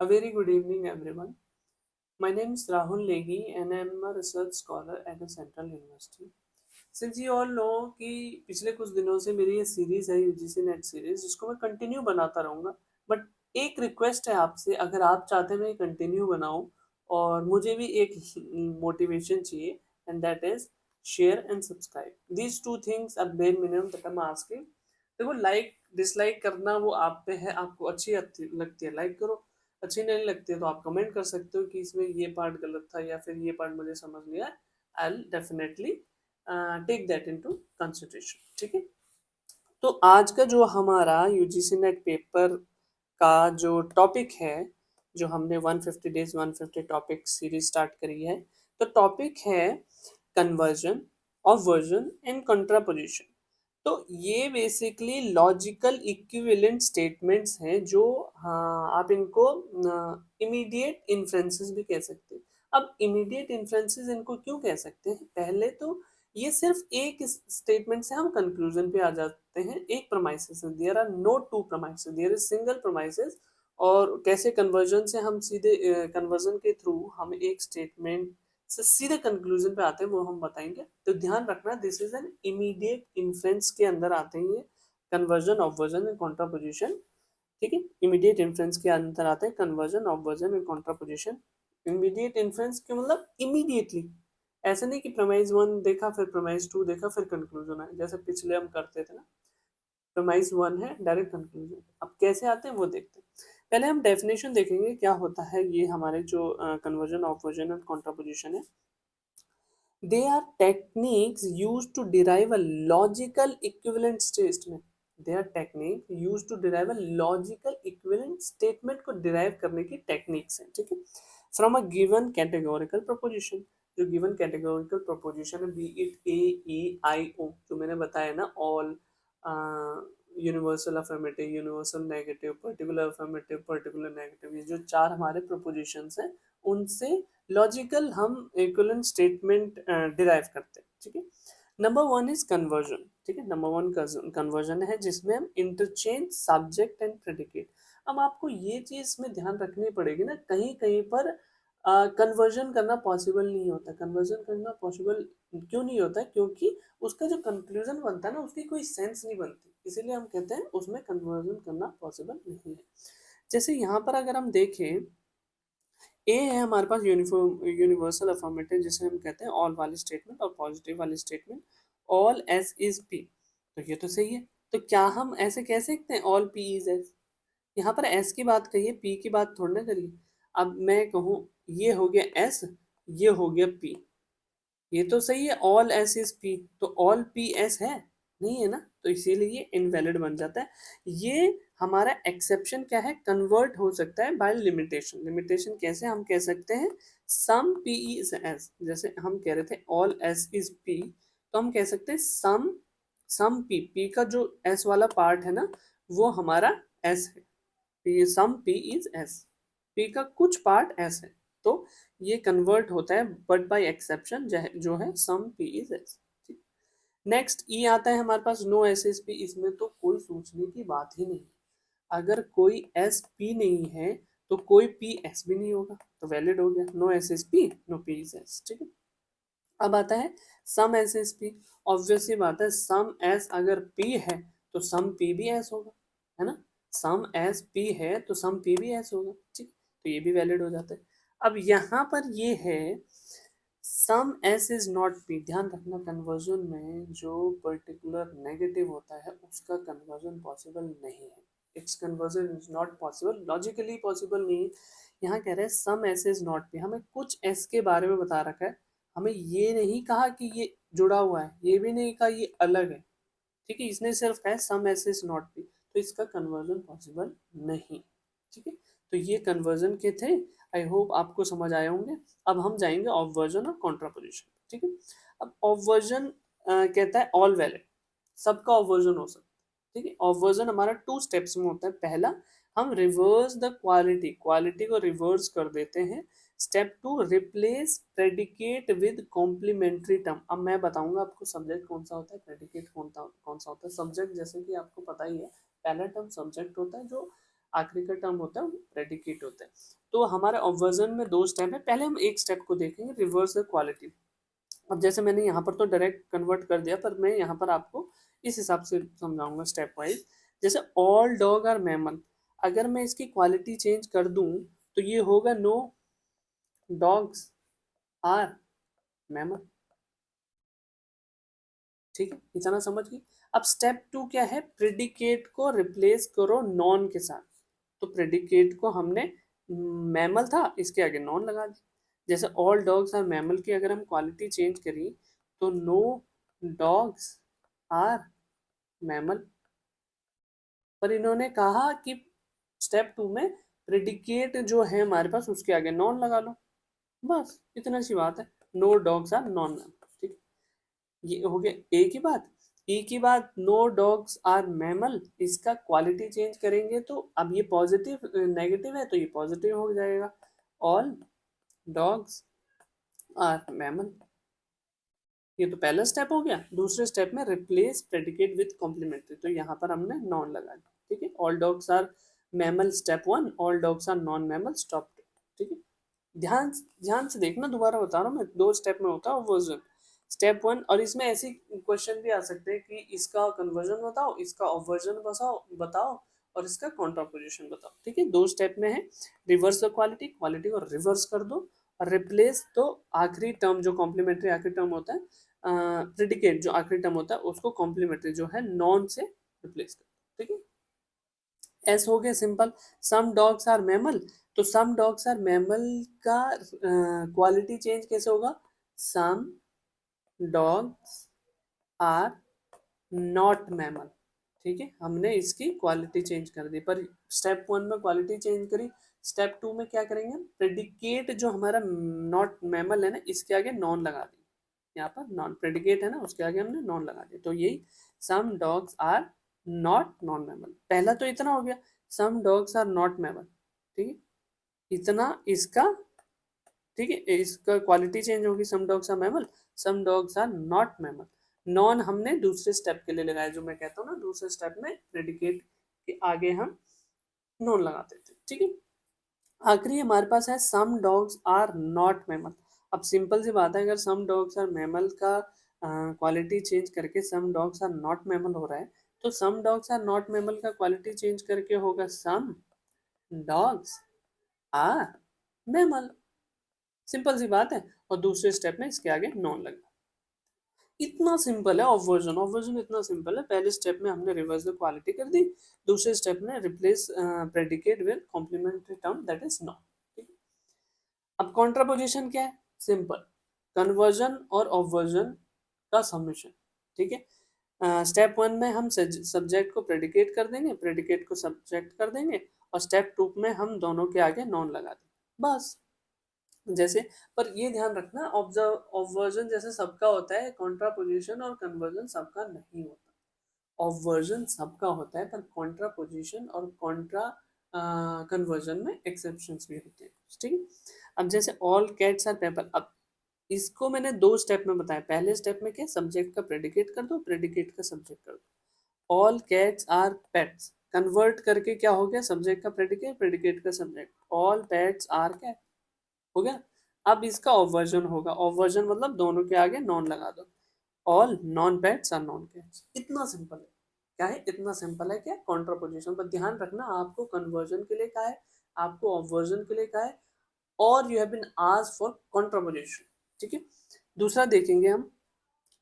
A very good evening, everyone. My name is Rahul Legi, and I am a research scholar at a Central University. Since you all know कि पिछले कुछ दिनों से मेरी ये series है UGC net series जिसको मैं कंटिन्यू बनाता रहूँगा, बट एक रिक्वेस्ट है आपसे, अगर आप चाहते हैं मैं कंटिन्यू बनाऊँ और मुझे भी एक मोटिवेशन चाहिए, and that is share and subscribe. These two things are bare minimum that I am asking. देखो, लाइक डिसलाइक करना वो आप पे है, आपको अच्छी लगती है लाइक करो, अच्छी नहीं लगती है तो आप कमेंट कर सकते हो कि इसमें ये पार्ट गलत था या फिर ये पार्ट मुझे समझ लिया। I will definitely take that into consideration. ठीक है, तो आज का जो हमारा यूजीसी नेट पेपर का जो टॉपिक है, जो हमने 150 डेज 150 टॉपिक सीरीज स्टार्ट करी है, तो टॉपिक है कन्वर्जन ऑफ वर्जन एंड कंट्रापोजिशन। तो ये बेसिकली लॉजिकल इक्विवेलेंट स्टेटमेंट्स हैं जो, हाँ, आप इनको इमीडिएट इन्फ्रेंसेस भी कह सकते हैं। अब इमीडिएट इन्फ्रेंसेस इनको क्यों कह सकते हैं? पहले तो ये सिर्फ एक स्टेटमेंट से हम कंक्लूजन पे आ जाते हैं, एक प्रोमाइसिस से। There are no two premises, there is single premises. और कैसे कन्वर्जन से हम सीधे कन्वर्जन के थ्रू हम एक स्टेटमेंट से सीधे कंक्लूजन पे आते हैं, वो हम बताएंगे। तो ध्यान रखना, this is an immediate inference के अंदर आते हैं ये conversion obversion and contraposition. ठीक है, इमीडिएट इन्फ्रेंस के अंदर आते हैं conversion obversion and contraposition. Immediate inference के मतलब इमीडिएटली, ऐसा नहीं कि प्रमाइज वन देखा फिर प्रमाइज टू देखा फिर कंक्लूजन है, जैसे पिछले हम करते थे ना। प्रमाइज वन है, डायरेक्ट कंक्लूजन। अब कैसे आते हैं वो देखते हैं। पहले हम डेफिनेशन देखेंगे क्या होता है ये हमारे जो conversion obversion and contraposition है। They are techniques used to derive a logical equivalent statement. They are techniques used to derive a logical equivalent statement को derive करने की techniques हैं, ठीक है? From a given categorical proposition, जो given categorical proposition है, be it A, E, I, O, जो मैंने बताया ना, all, universal affirmative, universal negative, particular affirmative, particular negative, ये जो चार हमारे प्रोपोजिशंस हैं, उनसे लॉजिकल हम इक्विवेलेंट स्टेटमेंट डिराइव करते हैं। ठीक है, नंबर वन इज कन्वर्जन। ठीक है, नंबर वन कन्वर्जन है जिसमें हम इंटरचेंज सब्जेक्ट एंड प्रेडिकेट। अब आपको ये चीज में ध्यान रखनी पड़ेगी ना, कहीं कहीं पर कन्वर्जन करना पॉसिबल नहीं होता। कन्वर्जन करना पॉसिबल क्यों नहीं होता? क्योंकि उसका जो कंक्लूजन बनता है ना, उसकी कोई सेंस नहीं बनती, इसीलिए हम कहते हैं उसमें कन्वर्जन करना पॉसिबल नहीं है। जैसे यहाँ पर अगर हम देखें, ए है हमारे पास यूनिफॉर्म यूनिवर्सल अफर्मेटिव, जिसे हम कहते हैं ऑल वाली स्टेटमेंट और पॉजिटिव वाली statement, all S is P. तो ये तो सही है, तो क्या हम ऐसे कह सकते हैं ऑल पी इज एस? यहाँ पर एस की बात कही है, पी की बात थोड़ी ना करिए। अब मैं कहूँ ये हो गया एस, ये हो गया पी, ये तो सही है, ऑल एस इज पी, तो ऑल पी एस है? नहीं है ना, तो इसीलिए ये इनवैलिड बन जाता है। ये हमारा एक्सेप्शन क्या है? कन्वर्ट हो सकता है बाय लिमिटेशन। लिमिटेशन कैसे हम कह सकते हैं? सम पी इज एस, जैसे हम कह रहे थे ऑल एस इज पी, तो हम कह सकते हैं सम सम पी, पी का जो एस वाला पार्ट है ना, वो हमारा एस है। P some P is S, P का कुछ पार्ट एस है, तो ये कन्वर्ट होता है बट बाय एक्सेप्शन, जो है सम पी इज एस। नेक्स्ट ई आता है हमारे पास, नो एस एस पी। इसमें तो कोई सोचने की बात ही नहीं, अगर कोई एस पी नहीं है तो कोई पी एस भी नहीं होगा, तो वैलिड हो गया, no S S P no P is S. ठीक है, अब आता है some S S P. Obviously बात है, सम एस अगर पी है तो सम पी भी एस होगा, है ना? सम एस पी है तो सम पी भी एस होगा। ठीक, तो ये भी वैलिड हो जाता है। अब यहाँ पर ये है some S is not P. ध्यान रखना, कन्वर्जन में जो पर्टिकुलर नेगेटिव होता है उसका कन्वर्जन पॉसिबल नहीं है। It's conversion is not possible, logically possible नहीं है। यहाँ कह रहे हैं सम एस इज नॉट पी, हमें कुछ एस के बारे में बता रखा है, हमें ये नहीं कहा कि ये जुड़ा हुआ है, ये भी नहीं कहा ये अलग है। ठीक है, इसने सिर्फ कहा सम एस इज नॉट पी, तो इसका कन्वर्जन पॉसिबल नहीं। ठीक है, तो ये कन्वर्जन के थे। आई होप आपको समझ आए होंगे। अब हम जाएंगे ऑब्वर्जन और कॉन्ट्रापोजिशन। ठीक है, अब ऑब्वर्जन कहता है ऑल वैलिड, सबका ऑब्वर्जन हो सकता है। ठीक है, ऑब्वर्जन हमारा टू स्टेप्स में होता है। पहला, हम रिवर्स द क्वालिटी, क्वालिटी को रिवर्स कर देते हैं। Step two, replace predicate with complementary term. अब मैं बताऊंगा आपको सब्जेक्ट कौन सा होता है, प्रेडिकेट कौन सा होता है। सब्जेक्ट जैसे कि आपको पता ही है, पहला टर्म सब्जेक्ट होता है, जो आखिरी का टर्म होता है वो प्रेडिकेट होता है। तो हमारे ऑब्वर्जन में दो स्टेप है, पहले हम एक स्टेप को देखेंगे, रिवर्स द क्वालिटी। अब जैसे मैंने यहाँ पर तो डायरेक्ट कन्वर्ट कर दिया, पर मैं यहाँ पर आपको इस हिसाब से समझाऊंगा स्टेप वाइज। जैसे ऑल डॉग आर मैमल, अगर मैं इसकी क्वालिटी चेंज कर दूं तो ये होगा नो डॉग्स आर मैमल। ठीक है, इतना समझ गए। अब स्टेप 2 क्या है, प्रेडिकेट को रिप्लेस करो नॉन के साथ। तो प्रेडिकेट को हमने मैमल था, इसके आगे नॉन लगा दी। जैसे ऑल डॉग्स आर मैमल की अगर हम क्वालिटी चेंज करी तो नो डॉग्स आर मैमल। पर इन्होंने कहा कि स्टेप 2 में प्रेडिकेट जो है हमारे पास उसके आगे नॉन लगा लो, बस इतना सी बात है। No dogs are non mammal. ठीक, ये हो गया ए की बात। ई की बात, नो डॉग्स आर मैमल, इसका क्वालिटी चेंज करेंगे तो अब ये पॉजिटिव नेगेटिव है तो ये पॉजिटिव हो जाएगा, ऑल डॉग्स आर मैमल। ये तो पहला स्टेप हो गया। दूसरे स्टेप में रिप्लेस प्रेडिकेट विद कॉम्प्लीमेंट्री, तो यहाँ पर हमने नॉन लगा दिया। ठीक है, all dogs are mammal step 1, all dogs are non mammal step 2। ठीक है, ध्यान ध्यान से देखना, दोबारा बता रहा हूँ मैं, दो स्टेप में होता है वर्जन। स्टेप 1, और इसमें ऐसी क्वेश्चन भी आ सकते हैं कि इसका कन्वर्जन बताओ, इसका ऑवर्जन बताओ बताओ और इसका कॉन्ट्रापोजिशन बताओ। ठीक है, दो स्टेप में है। रिवर्स द क्वालिटी, क्वालिटी को रिवर्स कर दो, और रिप्लेस तो आखिरी टर्म जो कॉम्प्लीमेंट्री आखिरी टर्म होता है, प्रेडिकेट जो आखिरी टर्म होता है उसको कॉम्प्लीमेंट्री जो है नॉन से रिप्लेस कर दो। ठीक है, एस हो गया simple. Some dogs are mammal, तो सम डॉग्स आर मैमल का क्वालिटी चेंज कैसे होगा, some dogs are not mammal. ठीक है, हमने इसकी क्वालिटी चेंज कर दी, पर स्टेप 1 में क्वालिटी चेंज करी, स्टेप 2 में क्या करेंगे, प्रेडिकेट जो हमारा नॉट मैमल है ना, इसके आगे नॉन लगा दी। यहाँ पर नॉन प्रेडिकेट है ना, उसके आगे हमने नॉन लगा दिया, तो यही some dogs are not non mammal. पहला तो इतना हो गया, some dogs are not mammal. ठीक है, इतना इसका, ठीक है, इसका क्वालिटी चेंज होगी, some dogs are mammal, some dogs are not mammal. Non हमने दूसरे स्टेप के लिए लगाया, जो मैं कहता हूँ ना, दूसरे स्टेप में प्रेडिकेट के आगे हम नॉन लगाते थे। ठीक है, आखिरी हमारे पास है some dogs are not mammal. अब सिंपल सी बात है, अगर सम डॉग्स आर मैमल का क्वालिटी चेंज करके some dogs are not mammal हो रहा है, तो some dogs are not mammal का क्वालिटी चेंज करके होगा some dogs are mammal. Simple सी बात है, और दूसरे स्टेप में इसके आगे नॉन लगा। इतना सिंपल है ऑब्वर्जन। ऑब्वर्जन इतना सिंपल है, पहले स्टेप में हमने रिवर्स द क्वालिटी कर दी, दूसरे स्टेप में replace predicate with complementary term that is not. ठीक है, अब कॉन्ट्रापोजिशन क्या है, सिंपल, कन्वर्जन और ऑब्वर्जन का समेशन। ठीक है, स्टेप 1 में हम सब्जेक्ट को प्रेडिकेट कर देंगे, प्रेडिकेट को सब्जेक्ट कर देंगे, और स्टेप 2 में हम दोनों के आगे नॉन लगा देंगे, बस। जैसे, पर ये ध्यान रखना, ऑब्वर्जन जैसे सबका होता है, कॉन्ट्रापोजिशन और कन्वर्जन सबका नहीं होता। ऑब्वर्जन सबका होता है, पर कॉन्ट्रापोजिशन और कॉन्ट्रा कन्वर्जन में एक्सेप्शंस भी होते हैं। ठीक है, अब जैसे ऑल कैट्स आर पेपर, अब इसको मैंने दो स्टेप में बताया। पहले स्टेप में क्या, सब्जेक्ट का प्रेडिकेट कर दो, प्रेडिकेट का सब्जेक्ट कर दो। All cats are pets, convert करके क्या हो गया, सब्जेक्ट का प्रेडिकेट, प्रेडिकेट का subject, all pets are cat, हो गया। अब इसका ऑवर्जन होगा, ऑवर्जन मतलब दोनों के आगे नॉन लगा दो, all non pets are non cats. इतना सिंपल है। क्या है, इतना सिंपल है क्या, कॉन्ट्रापोजिशन। पर ध्यान रखना, आपको कन्वर्जन के लिए क्या है, आपको ऑवर्जन के लिए क्या है, और you have been asked for contraposition. ठीक है, दूसरा देखेंगे हम,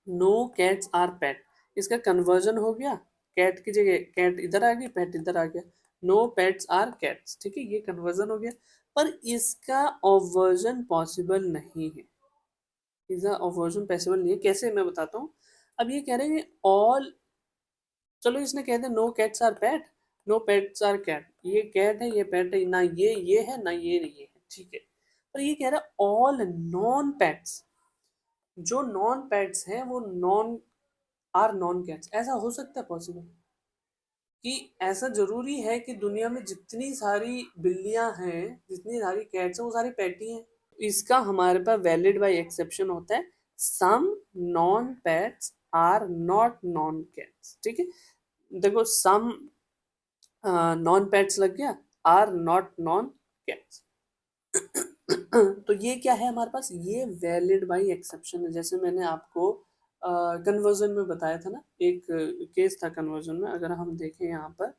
नो कैट्स आर पेट, इसका कन्वर्जन हो गया, कैट की जगह कैट इधर आ गई, पेट इधर आ गया, नो पेट्स आर कैट्स। ठीक है, ये कन्वर्जन हो गया, पर इसका ऑवर्जन पॉसिबल नहीं है। इसका ऑवर्जन पॉसिबल नहीं है, कैसे, मैं बताता हूँ। अब ये कह रहे हैं ऑल, चलो इसने कह दिया no cats are pet, no pets are cat, ये कैट है ये पेट है, ना ये है ना ये है। ठीक है, पर ये कह रहा है ऑल नॉन पेट्स, जो नॉन पेट्स हैं वो नॉन आर नॉन कैट्स। ऐसा हो सकता है पॉसिबल, कि ऐसा जरूरी है कि दुनिया में जितनी सारी बिल्लियां हैं, जितनी सारी कैट्स हैं, वो सारी पेटी हैं। इसका हमारे पास वैलिड बाय एक्सेप्शन होता है, some non pets are not non cats. ठीक है, देखो सम नॉन पेट्स लग गया, आर नॉट नॉन कैट्स। तो ये क्या है हमारे पास, ये वैलिड बाई एक्सेप्शन है। जैसे मैंने आपको कन्वर्जन में बताया था ना, एक केस था कन्वर्जन में, अगर हम देखें यहाँ पर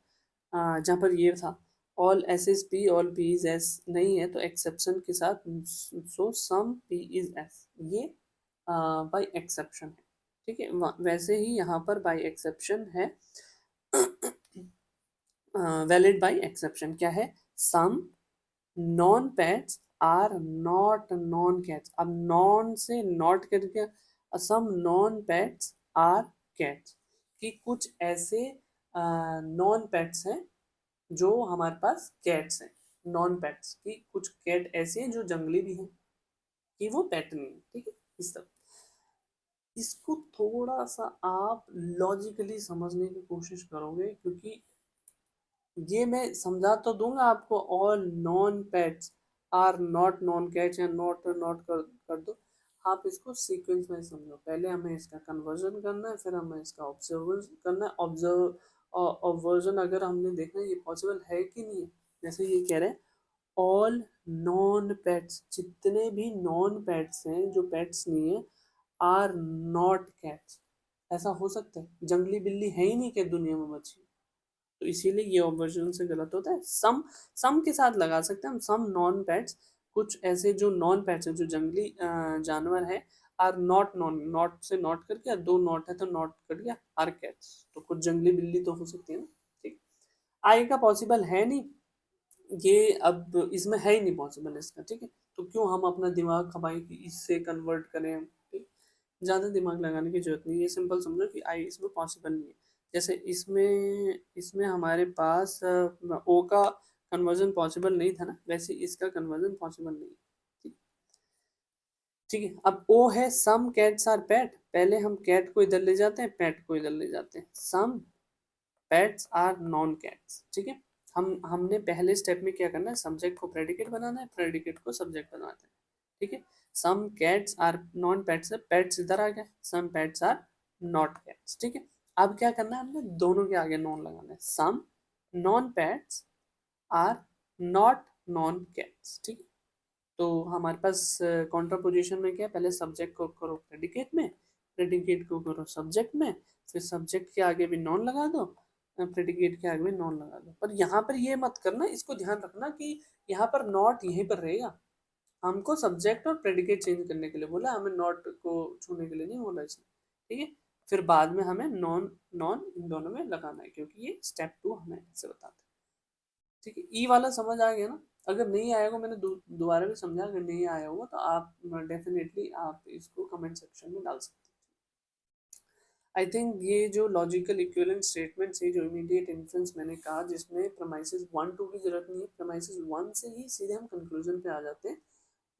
जहाँ पर ये था all S is P all P is S नहीं है, तो एक्सेप्शन के साथ so some P is S, ये बाई एक्सेप्शन है। ठीक है, वैसे ही यहाँ पर बाई एक्सेप्शन है, वैलिड बाई एक्सेप्शन क्या है, some non pets are not non cats. अब नॉन से नॉट करके some non pets are cats, कि कुछ ऐसे नॉन पेट्स हैं जो हमारे पास कैट्स हैं, नॉन पेट्स की कुछ कैट ऐसे हैं जो जंगली भी हैं, कि वो पेट नहीं है। ठीक है, इस तरह इसको थोड़ा सा आप लॉजिकली समझने की कोशिश करोगे, क्योंकि ये मैं समझा तो दूंगा आपको, all non pets are not non cats या नॉट नॉट कर दो, आप इसको सीक्वेंस में समझो। पहले हमें इसका कन्वर्जन करना है, फिर हमें इसका ऑब्जर्वेंस करना है। ऑब्जर्वर्जन अगर हमने देखना है ये पॉसिबल है कि नहीं है, जैसे ये कह रहे हैं ऑल नॉन पेट्स, जितने भी नॉन पेट्स हैं जो पेट्स नहीं है, आर नॉट कैट्स। ऐसा हो सकता है? जंगली बिल्ली है ही नहीं क्या दुनिया में बची? तो इसीलिए ये ऑब्जर्वेशन से गलत होता है। सम के साथ लगा सकते हैं हम, सम नॉन पेट्स, कुछ ऐसे जो नॉन पेट्स हैं जो जंगली जानवर है, आर नॉट नॉन, नॉट से नॉट कर गया, दो नॉट है तो नॉट कट गया, आर कैट्स, तो कुछ जंगली बिल्ली तो हो सकती है ना। ठीक, आगे का पॉसिबल है नहीं, ये अब इसमें है ही नहीं पॉसिबल इसका। ठीक है, तो क्यों हम अपना दिमाग खपाएं कि इससे कन्वर्ट करें। ठीक, ज़्यादा दिमाग लगाने की जरूरत नहीं है, ये सिंपल समझो कि आई इसमें पॉसिबल नहीं है। जैसे इसमें इसमें हमारे पास ओ का कन्वर्जन पॉसिबल नहीं था ना, वैसे इसका कन्वर्जन पॉसिबल नहीं है। ठीक, ठीक है, अब ओ है सम कैट्स आर पेट, पहले हम कैट को इधर ले जाते हैं, पेट को इधर ले जाते हैं, सम पेट्स आर नॉन कैट्स। ठीक है, हमने पहले स्टेप में क्या करना है, सब्जेक्ट को प्रेडिकेट बनाना है, प्रेडिकेट को सब्जेक्ट बनाना है। ठीक है, some cats are non pets है, पेट्स इधर आ गया, some pets are not cats. ठीक है, अब क्या करना है, हमने दोनों के आगे नॉन लगाना है, some non pets are not non cats. ठीक है, तो हमारे पास कॉन्ट्रापोजिशन में क्या है, पहले सब्जेक्ट को करो प्रेडिकेट में, प्रेडिकेट को करो सब्जेक्ट में, फिर सब्जेक्ट के आगे भी नॉन लगा दो, प्रेडिकेट के आगे भी नॉन लगा दो। पर यहाँ पर ये मत करना, इसको ध्यान रखना कि यहाँ पर नॉट यहीं पर रहेगा। हमको सब्जेक्ट और प्रेडिकेट चेंज करने के लिए बोला, हमें नॉट को छूने के लिए नहीं बोला इसने। ठीक है, फिर बाद में हमें नॉन नॉन इन दोनों में लगाना है, क्योंकि ये स्टेप 2 हमें ऐसे बताते हैं। ठीक है, ई वाला समझ आ गया ना? अगर नहीं आएगा, मैंने दोबारा भी समझा, अगर नहीं आया होगा तो आप डेफिनेटली आप इसको कमेंट सेक्शन में डाल सकते हैं। आई थिंक ये जो लॉजिकल इक्विवेलेंट स्टेटमेंट है, जो इमीडिएट इन्फ्रेंस मैंने कहा, जिसमें प्रमाइसिस 1 2 की जरूरत नहीं है, प्रमाइसिस 1 से ही सीधे हम कंक्लूजन पे आ जाते हैं,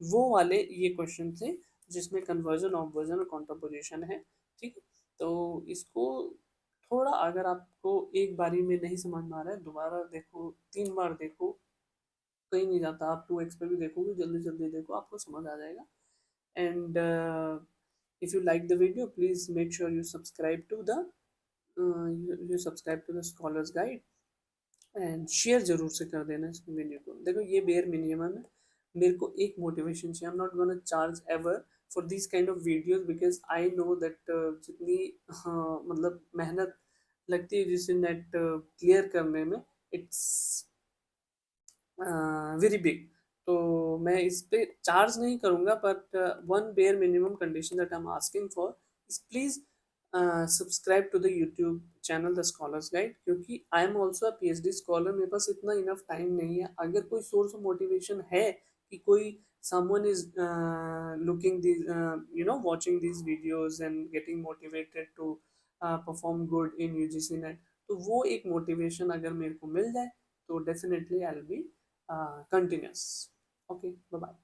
वो वाले ये क्वेश्चन थे जिसमें कन्वर्जन, ऑब्वर्जन और कॉन्ट्रापोजिशन है। ठीक है, तो इसको थोड़ा, अगर आपको एक बारी में नहीं समझ में आ रहा है, दोबारा देखो, 3 बार देखो, कहीं नहीं जाता। आप 2x पे भी देखोगे, जल्दी जल्दी देखो, आपको समझ आ जाएगा। And if you like the video, please make sure you subscribe to the scholars guide, and share जरूर से कर देना इस वीडियो को। देखो ये बेयर मिनिमम है, मेरे को एक मोटिवेशन चाहिए। I am not gonna charge ever for this kind of videos, because I know that जितनी मतलब मेहनत लगती है जिसे नेट क्लियर करने में, इट्स वेरी बिग। तो मैं इस पे चार्ज नहीं करूंगा, but one bare minimum condition that I am asking for is please subscribe to the YouTube channel the scholars guide, क्योंकि I am also a PhD scholar, मेरे पास इतना इनफ टाइम नहीं है। अगर कोई सोर्स ऑफ मोटिवेशन है कि कोई someone is looking these watching these videos and getting motivated to perform good in UGC net, तो वो एक मोटिवेशन अगर मेरे को मिल जाए तो definitely I will be continuous. Okay, bye bye.